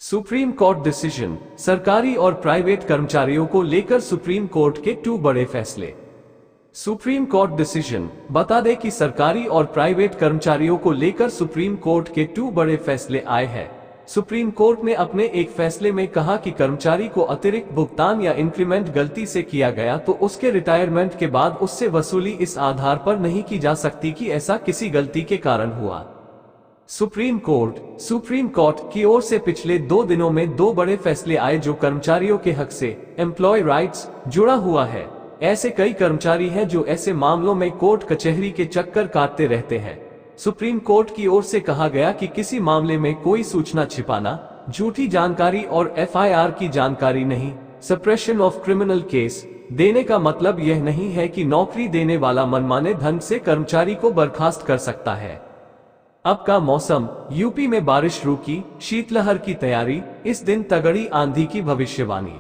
Supreme court decision, सरकारी और private कर्मचारियों को लेकर सुप्रीम कोर्ट के 2 बड़े फैसले। सुप्रीम कोर्ट डिसीजन, बता दें कि सरकारी और प्राइवेट कर्मचारियों को लेकर सुप्रीम कोर्ट के 2 बड़े फैसले आए हैं। सुप्रीम कोर्ट ने अपने एक फैसले में कहा कि कर्मचारी को अतिरिक्त भुगतान या इंक्रीमेंट गलती से किया गया तो उसके रिटायरमेंट के बाद उससे वसूली इस आधार पर नहीं की जा सकती कि ऐसा किसी गलती के कारण हुआ। सुप्रीम कोर्ट की ओर से पिछले 2 दिनों में 2 बड़े फैसले आए जो कर्मचारियों के हक से, एम्प्लॉय राइट्स, जुड़ा हुआ है। ऐसे कई कर्मचारी हैं जो ऐसे मामलों में कोर्ट कचहरी के चक्कर काटते रहते हैं। सुप्रीम कोर्ट की ओर से कहा गया कि किसी मामले में कोई सूचना छिपाना, झूठी जानकारी और एफआईआर की जानकारी नहीं, सप्रेशन ऑफ क्रिमिनल केस देने का मतलब यह नहीं है कि नौकरी देने वाला मनमाने ढंग से कर्मचारी को बर्खास्त कर सकता है। अब का मौसम, यूपी में बारिश रुकी, शीतलहर की तैयारी, इस दिन तगड़ी आंधी की भविष्यवाणी।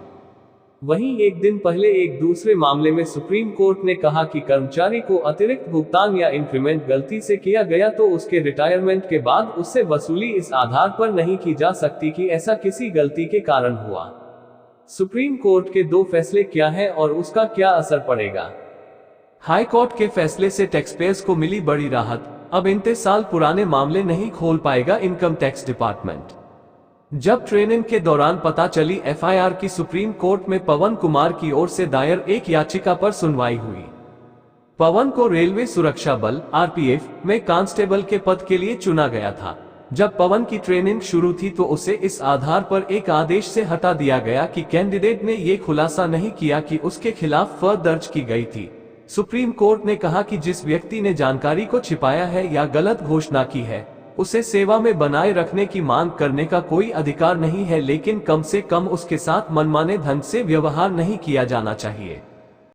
वहीं एक दिन पहले एक दूसरे मामले में सुप्रीम कोर्ट ने कहा कि कर्मचारी को अतिरिक्त भुगतान या इंक्रीमेंट गलती से किया गया तो उसके रिटायरमेंट के बाद उससे वसूली इस आधार पर नहीं की जा सकती कि ऐसा किसी गलती के कारण हुआ। सुप्रीम कोर्ट के 2 फैसले क्या हैं और उसका क्या असर पड़ेगा? हाई कोर्ट के फैसले से टैक्सपेयर्स को मिली बड़ी राहत। अब 29 साल पुराने मामले नहीं खोल पाएगा इनकम टैक्स डिपार्टमेंट। जब ट्रेनिंग के दौरान पता चली एफआईआर की सुप्रीम कोर्ट में पवन कुमार की ओर से दायर एक याचिका पर सुनवाई हुई। पवन को रेलवे सुरक्षा बल आरपीएफ में कांस्टेबल के पद के लिए चुना गया था। जब पवन की ट्रेनिंग शुरू थी तो उसे इस आधार पर एक आदेश से हटा दिया गया कि कैंडिडेट ने ये खुलासा नहीं किया कि उसके खिलाफ फर्ज दर्ज की गई थी। सुप्रीम कोर्ट ने कहा कि जिस व्यक्ति ने जानकारी को छिपाया है या गलत घोषणा की है, उसे सेवा में बनाए रखने की मांग करने का कोई अधिकार नहीं है, लेकिन कम से कम उसके साथ मनमाने ढंग से व्यवहार नहीं किया जाना चाहिए।